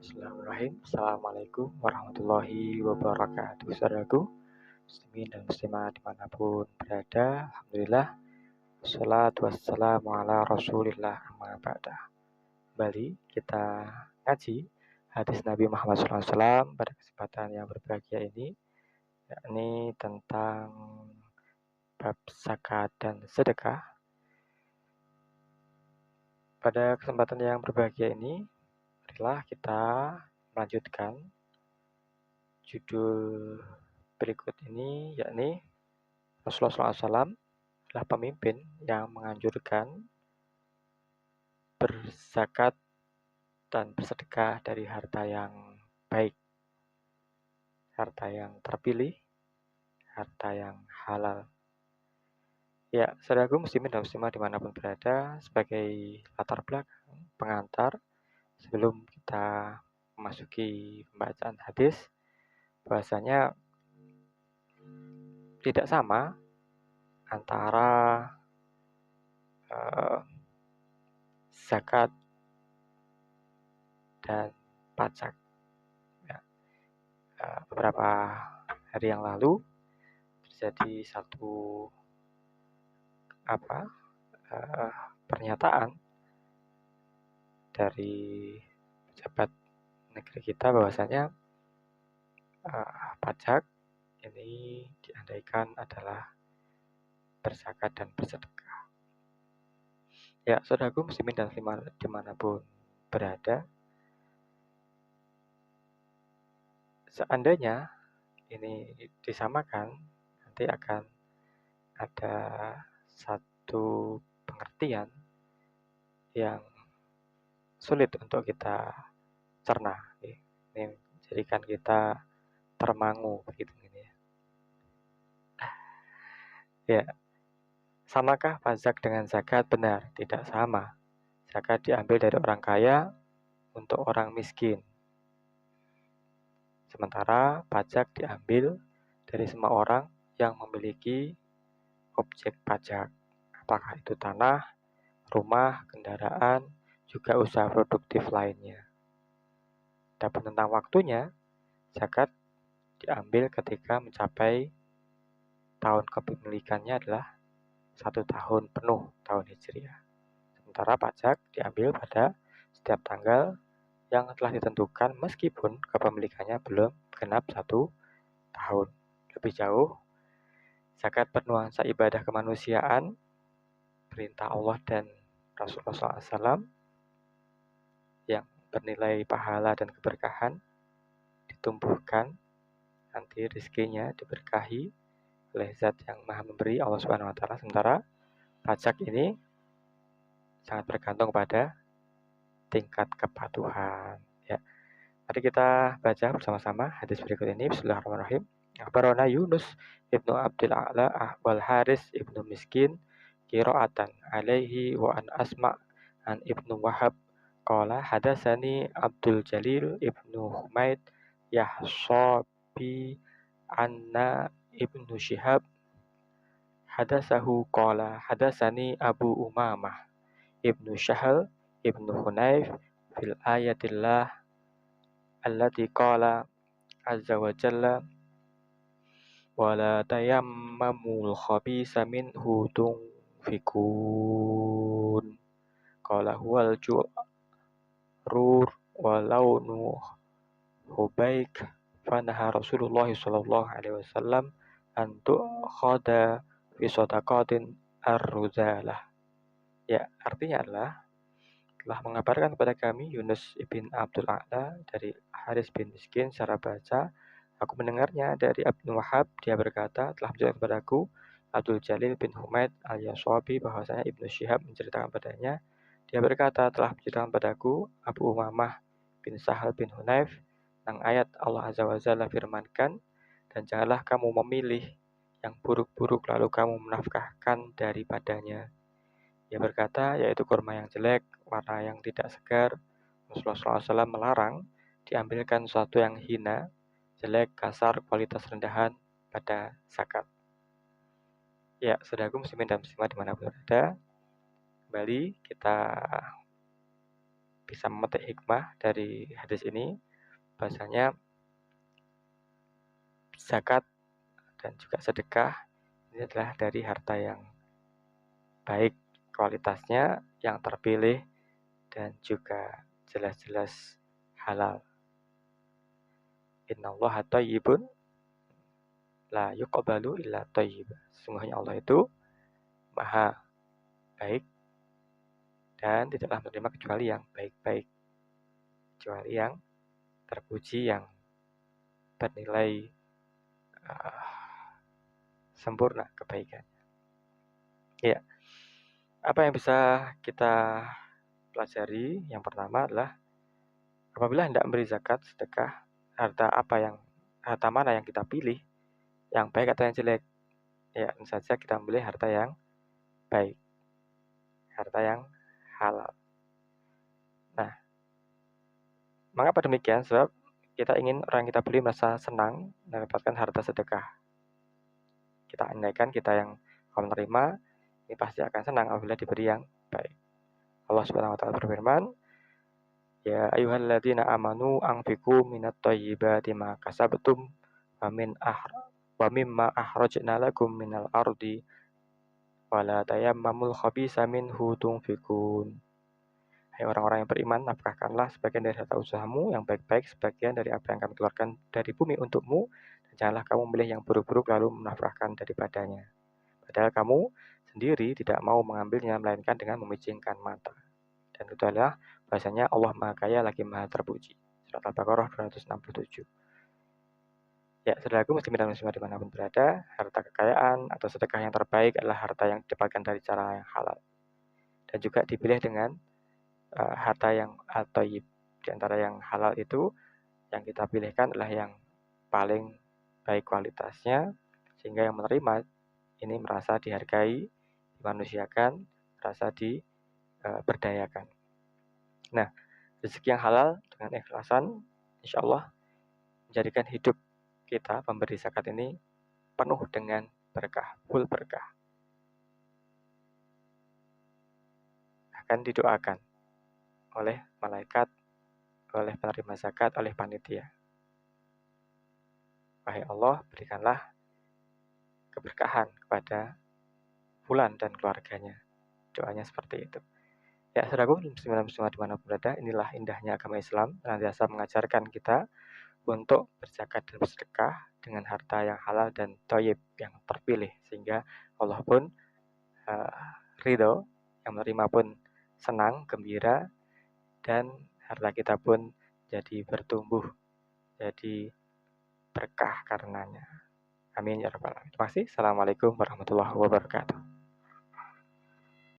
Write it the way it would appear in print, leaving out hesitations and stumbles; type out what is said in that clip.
Bismillahirrahmanirrahim. Assalamualaikum warahmatullahi wabarakatuh. Saudaraku, muslimin dan muslimah dimanapun berada, alhamdulillah, wassalatu wassalamu ala rasulillah amma ba'da. Kembali kita ngaji hadis Nabi Muhammad SAW pada kesempatan yang berbahagia ini, yakni tentang bab zakat dan sedekah. Pada kesempatan yang berbahagia ini, marilah kita melanjutkan judul berikut ini, yakni Rasulullah SAW adalah pemimpin yang menganjurkan berzakat dan bersedekah dari harta yang baik, harta yang terpilih, harta yang halal. Ya, saudaraku muslimin dan muslimah dimanapun berada, sebagai latar belakang pengantar sebelum kita memasuki pembacaan hadis, bahwasanya tidak sama antara zakat dan pajak. Ya, beberapa hari yang lalu terjadi satu pernyataan dari pejabat negeri kita bahwasanya pajak ini diandaikan adalah berzakat dan bersedekah. Ya, saudaraku muslimin dan muslimat dimanapun berada, seandainya ini disamakan, nanti akan ada satu pengertian yang sulit untuk kita cerna. Ini menjadikan kita termangu begitu ini ya. Ya, samakah pajak dengan zakat? Benar, tidak sama. Zakat diambil dari orang kaya untuk orang miskin. Sementara pajak diambil dari semua orang yang memiliki objek pajak. Apakah itu tanah, rumah, kendaraan, juga usaha produktif lainnya. Adapun tentang waktunya, zakat diambil ketika mencapai tahun kepemilikannya adalah 1 tahun penuh, tahun Hijriah. Sementara pajak diambil pada setiap tanggal yang telah ditentukan meskipun kepemilikannya belum genap 1 tahun. Lebih jauh, zakat bernuansa ibadah kemanusiaan, perintah Allah dan Rasulullah SAW yang bernilai pahala dan keberkahan ditumbuhkan, nanti rezekinya diberkahi oleh zat yang maha memberi, Allah Subhanahu wa Ta'ala. Sementara pajak ini sangat bergantung pada tingkat kepatuhan. Ya, mari kita baca bersama-sama hadis berikut ini. Bismillahirrahmanirrahim. Akhbarana Yunus ibnu Abdul A'la wal Haris ibnu Miskin qira'atan alaihi wa an Asma an ibnu Wahab qala hadasani Abdul Jalil ibnu Humaid yahsabi anna ibnu Syihab hadasahu qala hadasani Abu Umamah ibnu Syahal ibnu Hunayf fil ayatillah allati qala azza wa jalla wala tayammamul khabisa minhu tunfikun qala huwal ju'rur wa launu hubaik fanaha Rasulullah sallallahu alaihi wasallam an tu'khada fi shadaqatin ar-ruzalah. Ya, artinya adalah telah mengabarkan kepada kami Yunus ibn Abdul A'la dari Haris bin Miskin secara baca. Aku mendengarnya dari Ibnu Wahab, dia berkata, telah menceritakan kepadaku Abdul Jalil bin Humaid al-Yaswabi bahwasanya Ibnu Syihab menceritakan padanya. Dia berkata, telah menceritakan padaku Abu Umamah bin Sahal bin Hunayf tentang ayat Allah Azza wa Jalla firmankan, dan janganlah kamu memilih yang buruk-buruk lalu kamu menafkahkan daripadanya. Dia berkata, yaitu kurma yang jelek, warna yang tidak segar. Rasulullah SAW melarang diambilkan sesuatu yang hina, jelek, kasar, kualitas rendahan pada zakat. Ya, saudaraku muslimin dan muslimah dimanapun berada, kembali kita bisa memetik hikmah dari hadis ini, bahasanya zakat dan juga sedekah ini adalah dari harta yang baik kualitasnya, yang terpilih, dan juga jelas-jelas halal. Innallaha thayyibun la yuqbalu illa thayyib. Sesungguhnya Allah itu maha baik dan tidaklah menerima kecuali yang baik-baik, kecuali yang terpuji, yang bernilai sempurna kebaikan. Ya, apa yang bisa kita pelajari? Yang pertama adalah apabila hendak memberi zakat, sedekah, harta mana yang kita pilih, yang baik atau yang jelek? Ya, tentu saja kita memilih harta yang baik, harta yang halal. Nah, mengapa demikian? Sebab kita ingin orang yang kita beli merasa senang mendapatkan harta sedekah. Kita andaikan kita yang menerima, ini pasti akan senang apabila diberi yang baik. Allah Subhanahu wa taala berfirman, "Ya ayyuhalladzina amanu anfiqu minat thayyibati ma kasabtum wa mimma akhrajna lakum minal ardi wa la tayammamul khabisa minhu tunfiqun." Hai orang-orang yang beriman, nafkahkanlah sebagian dari harta usahamu yang baik-baik, sebagian dari apa yang kami keluarkan dari bumi untukmu, dan janganlah kamu memilih yang buruk-buruk lalu menafkahkan daripadanya. Padahal kamu sendiri tidak mau mengambilnya, melainkan dengan memicingkan mata. Dan itu adalah bahasanya Allah Maha Kaya lagi Maha Terpuji. Surat Al-Baqarah 267. Ya, saudaraku muslimin dan muslimat dimanapun berada, harta kekayaan atau sedekah yang terbaik adalah harta yang didapatkan dari cara yang halal. Dan juga dipilih dengan harta yang al-thayyib. Di antara yang halal itu, yang kita pilihkan adalah yang paling baik kualitasnya, sehingga yang menerima ini merasa dihargai, dimanusiakan, merasa diberdayakan. Nah, rezeki yang halal dengan ikhlasan, insya Allah menjadikan hidup kita pemberi zakat ini penuh dengan berkah, full berkah. Akan didoakan oleh malaikat, oleh penerima zakat, oleh panitia. Wahai Allah, berikanlah keberkahan kepada fulan dan keluarganya. Doanya seperti itu. Ya, saudaraku, muslim-muslimat dimanapun berada, inilah indahnya agama Islam, senantiasa mengajarkan kita untuk berzakat dan bersedekah dengan harta yang halal dan thayyib, yang terpilih, sehingga Allah pun ridho, yang menerima pun senang, gembira, dan harta kita pun jadi bertumbuh, jadi berkah karenanya. Amin ya rabbal alamin. Terima kasih. Assalamualaikum warahmatullahi wabarakatuh.